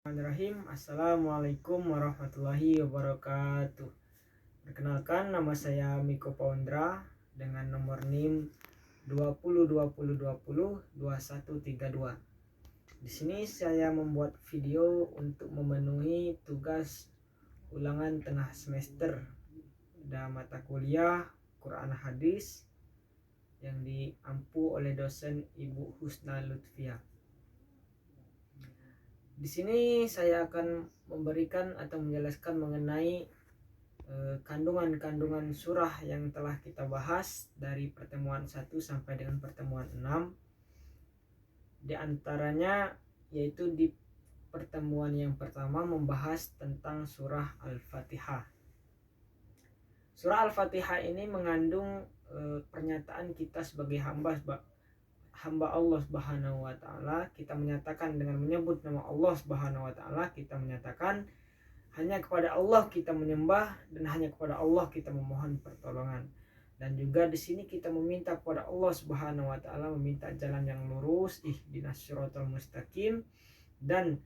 Bismillahirrahmanirrahim. Assalamualaikum warahmatullahi wabarakatuh. Perkenalkan, nama saya Miko Paundra dengan nomor NIM 2020202132. Di sini saya membuat video untuk memenuhi tugas ulangan tengah semester pada mata kuliah Quran Hadis yang diampu oleh dosen Ibu Husna Lutfiah. Di sini saya akan memberikan atau menjelaskan mengenai kandungan-kandungan surah yang telah kita bahas dari pertemuan 1 sampai dengan pertemuan 6. Di antaranya yaitu di pertemuan yang pertama membahas tentang surah Al-Fatihah. Surah Al-Fatihah ini mengandung pernyataan kita sebagai hamba Allah Subhanahu wa taala. Kita menyatakan dengan menyebut nama Allah Subhanahu wa taala, kita menyatakan hanya kepada Allah kita menyembah dan hanya kepada Allah kita memohon pertolongan. Dan juga di sini kita meminta kepada Allah Subhanahu wa taala, meminta jalan yang lurus, ihdinas siratal mustaqim, dan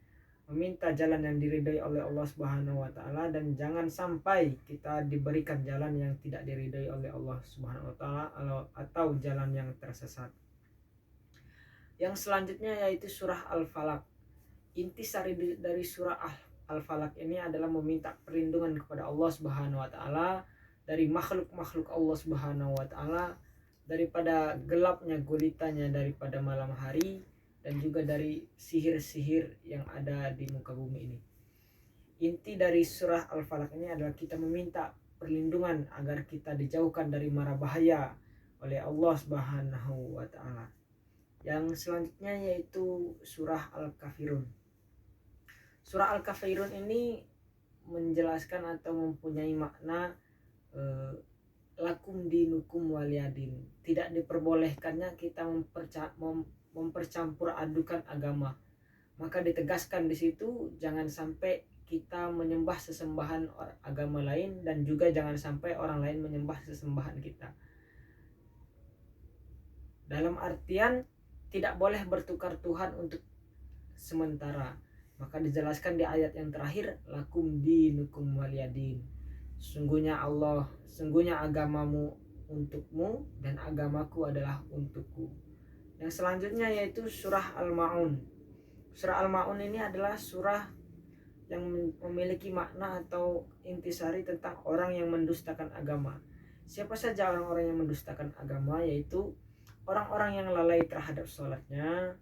meminta jalan yang diridhai oleh Allah Subhanahu wa taala, dan jangan sampai kita diberikan jalan yang tidak diridhai oleh Allah Subhanahu wa taala atau jalan yang tersesat. Yang selanjutnya yaitu surah Al-Falaq. Intisari dari surah Al-Falaq ini adalah meminta perlindungan kepada Allah Subhanahu wa taala dari makhluk-makhluk Allah Subhanahu wa taala, daripada gelapnya gulitanya daripada malam hari, dan juga dari sihir-sihir yang ada di muka bumi ini. Inti dari surah Al-Falaq ini adalah kita meminta perlindungan agar kita dijauhkan dari mara bahaya oleh Allah Subhanahu wa taala. Yang selanjutnya yaitu surah Al-Kafirun. Surah Al-Kafirun ini menjelaskan atau mempunyai makna lakum dinukum waliyadin. Tidak diperbolehkannya kita mempercampur adukan agama. Maka ditegaskan di situ jangan sampai kita menyembah sesembahan agama lain, dan juga jangan sampai orang lain menyembah sesembahan kita. Dalam artian tidak boleh bertukar Tuhan untuk sementara. Maka dijelaskan di ayat yang terakhir, lakum dinukum waliyadin. Sungguhnya agamamu untukmu dan agamaku adalah untukku. Yang selanjutnya yaitu surah Al-Ma'un. Surah Al-Ma'un ini adalah surah yang memiliki makna atau intisari tentang orang yang mendustakan agama. Siapa saja orang-orang yang mendustakan agama? Yaitu orang-orang yang lalai terhadap sholatnya,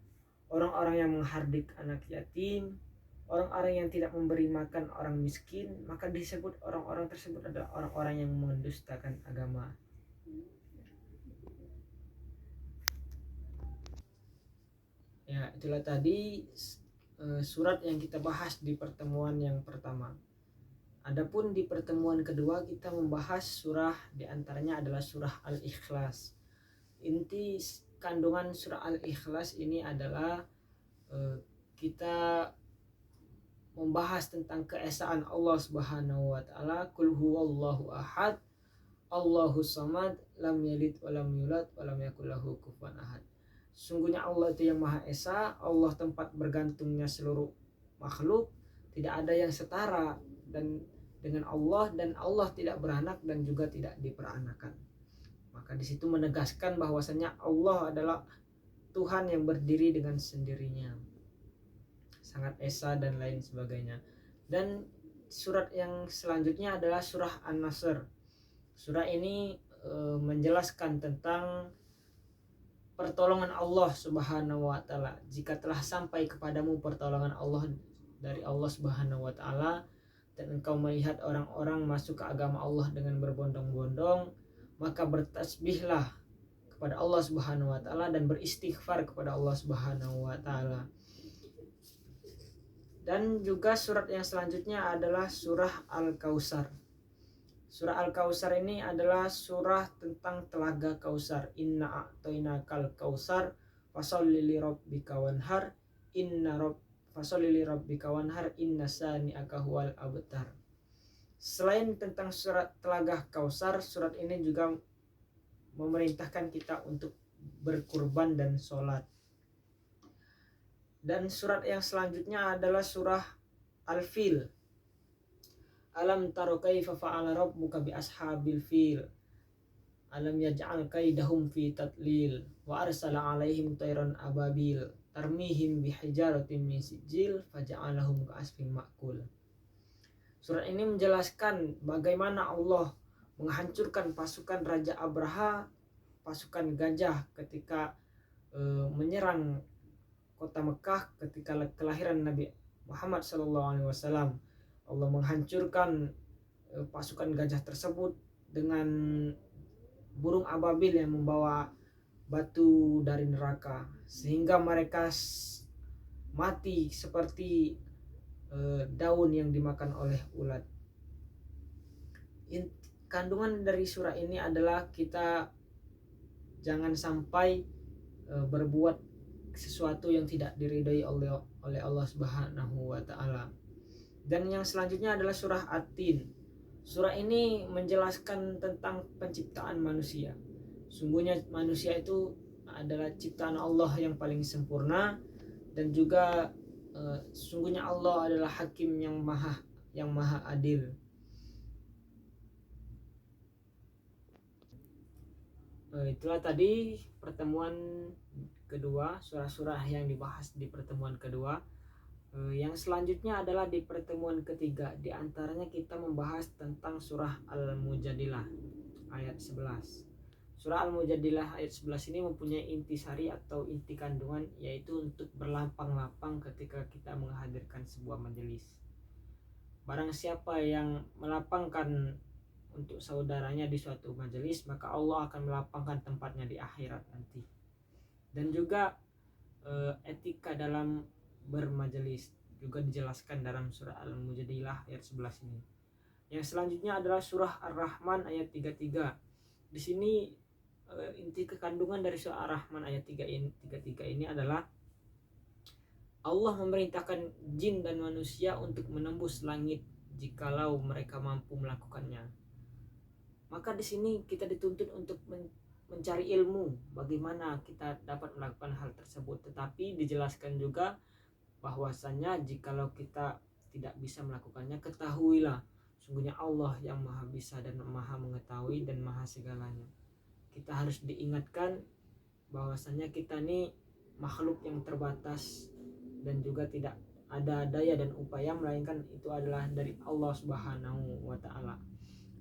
orang-orang yang menghardik anak yatim, orang-orang yang tidak memberi makan orang miskin. Maka disebut orang-orang tersebut adalah orang-orang yang mendustakan agama. Ya, itulah tadi surat yang kita bahas di pertemuan yang pertama. Adapun di pertemuan kedua kita membahas surah, diantaranya adalah surah Al-Ikhlas. Inti kandungan surah Al-Ikhlas ini adalah kita membahas tentang keesaan Allah Subhanahu wa taala. Qul huwallahu ahad, Allahus samad, lam yalid walam yulad walam yakul lahu kufuwan ahad. Sungguhnya Allah itu yang Maha Esa, Allah tempat bergantungnya seluruh makhluk, tidak ada yang setara dan dengan Allah, dan Allah tidak beranak dan juga tidak diperanakan. Maka di situ menegaskan bahwasanya Allah adalah Tuhan yang berdiri dengan sendirinya, sangat esa dan lain sebagainya. Dan surat yang selanjutnya adalah surah An-Nasr. Surah ini menjelaskan tentang pertolongan Allah Subhanahu wa taala. Jika telah sampai kepadamu pertolongan Allah dari Allah Subhanahu wa taala, dan engkau melihat orang-orang masuk ke agama Allah dengan berbondong-bondong, maka bertasbihlah kepada Allah Subhanahu wa taala dan beristighfar kepada Allah Subhanahu wa taala. Dan juga surat yang selanjutnya adalah surah Al-Kautsar. Surah Al-Kautsar ini adalah surah tentang telaga Kautsar. Inna a'tainakal kautsar fasholli lirabbika wanhar inna sani'aka huwal abtar. Selain tentang surat telaga Kautsar, surat ini juga memerintahkan kita untuk berkurban dan sholat. Dan surat yang selanjutnya adalah surah Al-Fil. Alam taro kaifa fa'ala rabbuka bi ashabil fil. Alam yaj'al kaidahum fi tadlil wa arsala alaihim tayran ababil tarmihim bihijaratin min sijil faja'alahum ka'asfin ma'kul. Surat ini menjelaskan bagaimana Allah menghancurkan pasukan Raja Abraha, pasukan gajah ketika menyerang kota Mekah ketika kelahiran Nabi Muhammad SAW. Allah menghancurkan pasukan gajah tersebut dengan burung ababil yang membawa batu dari neraka, sehingga mereka mati seperti daun yang dimakan oleh ulat. Kandungan dari surah ini adalah kita jangan sampai berbuat sesuatu yang tidak diridhai oleh Allah Subhanahu wa taala. Dan yang selanjutnya adalah surah At-Tin. Surah ini menjelaskan tentang penciptaan manusia. Sungguhnya manusia itu adalah ciptaan Allah yang paling sempurna, dan juga sungguhnya Allah adalah hakim yang maha adil. Itulah tadi pertemuan kedua, surah-surah yang dibahas di pertemuan kedua. Yang selanjutnya adalah di pertemuan ketiga. Di antaranya kita membahas tentang surah Al-Mujadilah ayat 11. Surah Al-Mujadilah ayat 11 ini mempunyai intisari atau inti kandungan, yaitu untuk berlapang-lapang ketika kita menghadirkan sebuah majelis. Barang siapa yang melapangkan untuk saudaranya di suatu majelis, maka Allah akan melapangkan tempatnya di akhirat nanti. Dan juga etika dalam bermajelis juga dijelaskan dalam surah Al-Mujadilah ayat 11 ini. Yang selanjutnya adalah surah Ar-Rahman ayat 33. Di sini inti kekandungan dari surah Ar-Rahman ayat 33 ini adalah Allah memerintahkan jin dan manusia untuk menembus langit jikalau mereka mampu melakukannya. Maka di sini kita dituntut untuk mencari ilmu bagaimana kita dapat melakukan hal tersebut, tetapi dijelaskan juga bahwasanya jikalau kita tidak bisa melakukannya, ketahuilah sungguhnya Allah yang maha bisa dan maha mengetahui dan maha segalanya. Kita harus diingatkan bahwasanya kita ini makhluk yang terbatas dan juga tidak ada daya dan upaya, melainkan itu adalah dari Allah Subhanahu wa taala.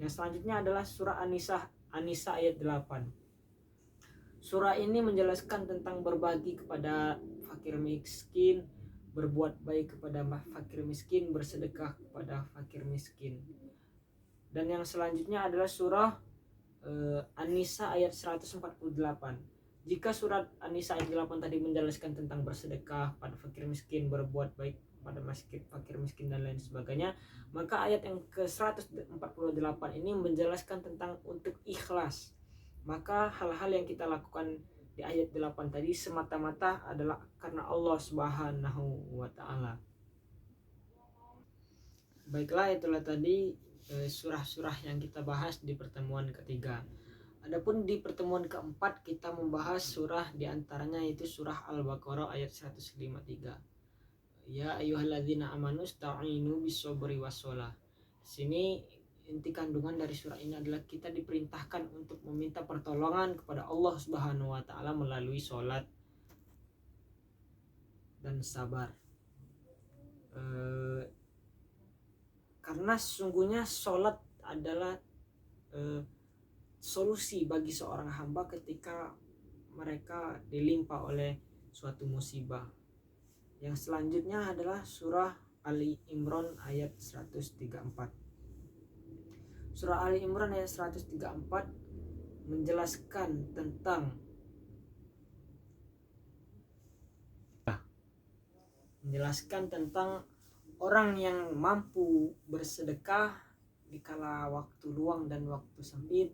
Yang selanjutnya adalah surah An-Nisa ayat 8. Surah ini menjelaskan tentang berbagi kepada fakir miskin, berbuat baik kepada fakir miskin, bersedekah kepada fakir miskin. Dan yang selanjutnya adalah surah An-Nisa ayat 148. Jika surat An-Nisa ayat 8 tadi menjelaskan tentang bersedekah pada fakir miskin, berbuat baik pada fakir miskin dan lain sebagainya, maka ayat yang ke-148 ini menjelaskan tentang untuk ikhlas. Maka hal-hal yang kita lakukan di ayat 8 tadi semata-mata adalah karena Allah Subhanahu wa taala. Baiklah, itulah tadi surah-surah yang kita bahas di pertemuan ketiga. Adapun di pertemuan keempat kita membahas surah diantaranya yaitu surah Al-Baqarah ayat 153. Ya ayyuhalladzina amanu sta'inu bis-sabri was-shalah. Sini inti kandungan dari surah ini adalah kita diperintahkan untuk meminta pertolongan kepada Allah Subhanahu wa taala melalui sholat dan sabar. Karena sesungguhnya sholat adalah solusi bagi seorang hamba ketika mereka dilimpa oleh suatu musibah. Yang selanjutnya adalah surah Ali Imran ayat 134. Surah Ali Imran ayat 134 menjelaskan tentang orang yang mampu bersedekah di kala waktu luang dan waktu sempit,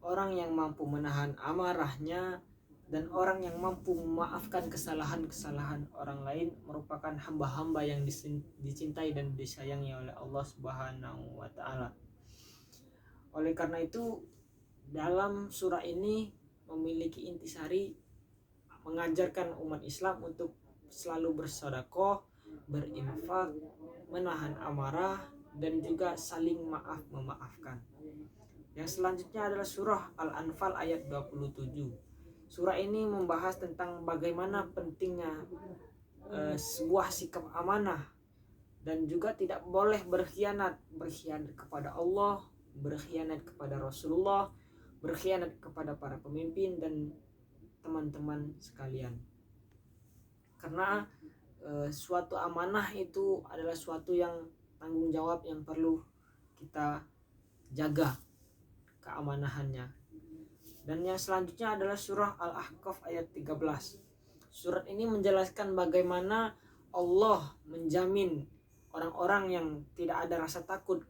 orang yang mampu menahan amarahnya, dan orang yang mampu memaafkan kesalahan-kesalahan orang lain merupakan hamba-hamba yang dicintai dan disayangi oleh Allah Subhanahu wa taala. Oleh karena itu, dalam surah ini memiliki intisari mengajarkan umat Islam untuk selalu bersedekah, berinfak, menahan amarah, dan juga saling maaf memaafkan. Yang selanjutnya adalah surah Al-Anfal ayat 27. Surah ini membahas tentang bagaimana pentingnya sebuah sikap amanah dan juga tidak boleh berkhianat kepada Allah, berkhianat kepada Rasulullah, berkhianat kepada para pemimpin dan teman-teman sekalian. Karena suatu amanah itu adalah suatu yang tanggung jawab yang perlu kita jaga keamanahannya. Dan yang selanjutnya adalah surah Al-Ahqaf ayat 13. Surat ini menjelaskan bagaimana Allah menjamin orang-orang yang tidak ada rasa takut,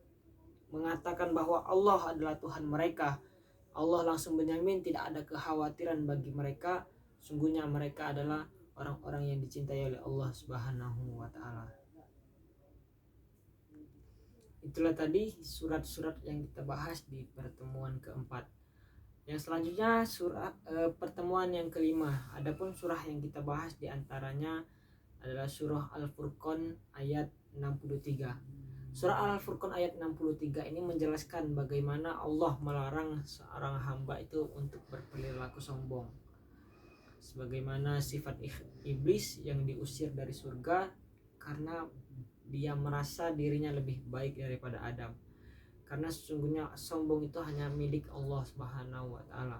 mengatakan bahwa Allah adalah Tuhan mereka. Allah langsung menjamin tidak ada kekhawatiran bagi mereka. Sungguhnya mereka adalah orang-orang yang dicintai oleh Allah Subhanahu wa ta'ala. Itulah tadi surat-surat yang kita bahas di pertemuan keempat. Yang selanjutnya pertemuan yang kelima. Adapun surah yang kita bahas diantaranya adalah surah Al-Furqan ayat 63. Surah Al-Furqan ayat 63 ini menjelaskan bagaimana Allah melarang seorang hamba itu untuk berperilaku sombong. Sebagaimana sifat iblis yang diusir dari surga karena dia merasa dirinya lebih baik daripada Adam. Karena sesungguhnya sombong itu hanya milik Allah Subhanahu wa ta'ala.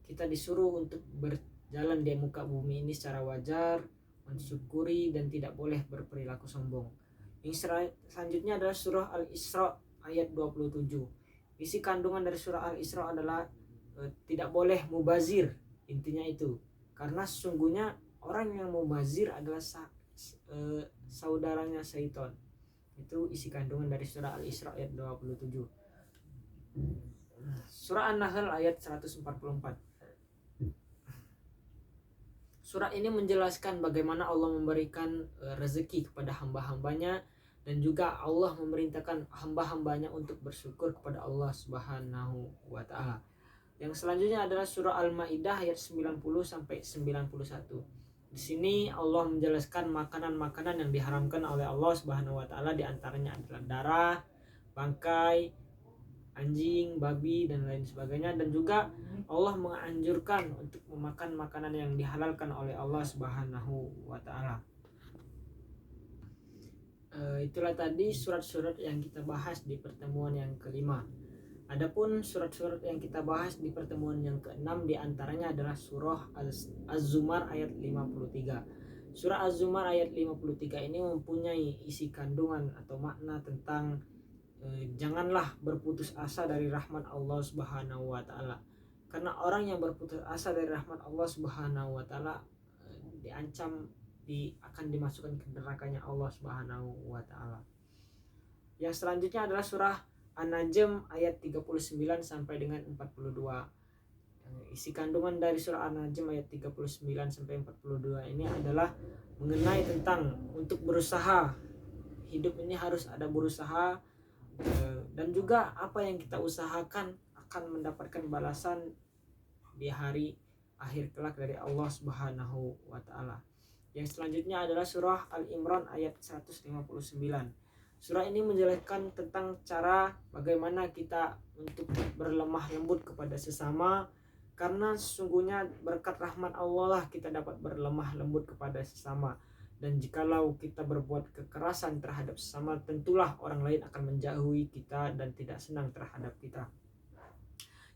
Kita disuruh untuk berjalan di muka bumi ini secara wajar, mensyukuri dan tidak boleh berperilaku sombong. Yang selanjutnya adalah surah Al-Isra ayat 27. Isi kandungan dari surah Al-Isra adalah tidak boleh mubazir, intinya itu. Karena sesungguhnya orang yang mubazir adalah saudaranya syaitan. Itu isi kandungan dari surah Al-Isra ayat 27. Surah An-Nahl ayat 144. Surah ini menjelaskan bagaimana Allah memberikan rezeki kepada hamba-hambanya dan juga Allah memerintahkan hamba-hambanya untuk bersyukur kepada Allah Subhanahu wa ta'ala. Yang selanjutnya adalah surah Al-Maidah ayat 90 sampai 91. Di sini Allah menjelaskan makanan-makanan yang diharamkan oleh Allah Subhanahu wa ta'ala, di antaranya adalah darah, bangkai, anjing, babi dan lain sebagainya, dan juga Allah menganjurkan untuk memakan makanan yang dihalalkan oleh Allah Subhanahu wa ta'ala. Itulah tadi surat-surat yang kita bahas di pertemuan yang kelima. Adapun surat-surat yang kita bahas di pertemuan yang keenam diantaranya adalah surah Az-Zumar ayat 53. Surah Az-Zumar ayat 53 ini mempunyai isi kandungan atau makna tentang janganlah berputus asa dari rahmat Allah Subhanahu wa ta'ala. Karena orang yang berputus asa dari rahmat Allah Subhanahu wa ta'ala diancam akan dimasukkan ke nerakanya Allah Subhanahu wa ta'ala. Yang selanjutnya adalah surah An-Najm ayat 39 sampai dengan 42. Isi kandungan dari surah An-Najm ayat 39 sampai 42 ini adalah mengenai tentang untuk berusaha. Hidup ini harus ada berusaha, dan juga apa yang kita usahakan akan mendapatkan balasan di hari akhir kelak dari Allah Subhanahu wa ta'ala. Yang selanjutnya adalah surah Al-Imran ayat 159. Surah ini menjelaskan tentang cara bagaimana kita untuk berlemah lembut kepada sesama, karena sesungguhnya berkat rahmat Allah lah kita dapat berlemah lembut kepada sesama. Dan jikalau kita berbuat kekerasan terhadap sesama, tentulah orang lain akan menjauhi kita dan tidak senang terhadap kita.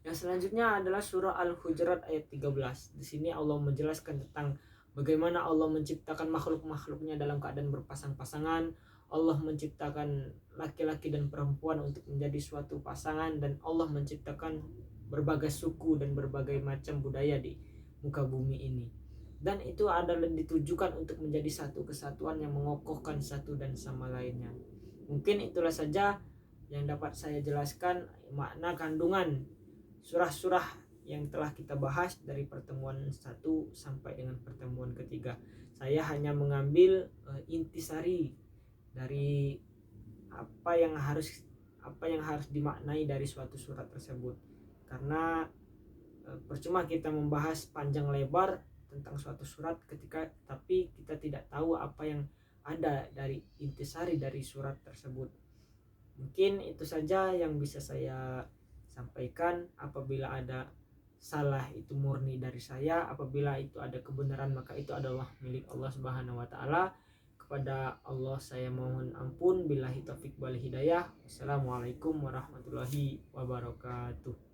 Yang selanjutnya adalah surah Al-Hujurat ayat 13. Di sini Allah menjelaskan tentang bagaimana Allah menciptakan makhluk-makhluknya dalam keadaan berpasang-pasangan. Allah menciptakan laki-laki dan perempuan untuk menjadi suatu pasangan, dan Allah menciptakan berbagai suku dan berbagai macam budaya di muka bumi ini. Dan itu adalah ditujukan untuk menjadi satu kesatuan yang mengokohkan satu dan sama lainnya. Mungkin itulah saja yang dapat saya jelaskan makna kandungan surah-surah yang telah kita bahas dari pertemuan 1 sampai dengan pertemuan ketiga. Saya hanya mengambil intisari dari apa yang harus dimaknai dari suatu surat tersebut. Karena percuma kita membahas panjang lebar tentang suatu surat tapi kita tidak tahu apa yang ada dari intisari dari surat tersebut. Mungkin itu saja yang bisa saya sampaikan. Apabila ada salah itu murni dari saya, apabila itu ada kebenaran maka itu adalah milik Allah Subhanahu wa taala. Kepada Allah saya mohon ampun. Billahi taufik wal hidayah. Wassalamualaikum warahmatullahi wabarakatuh.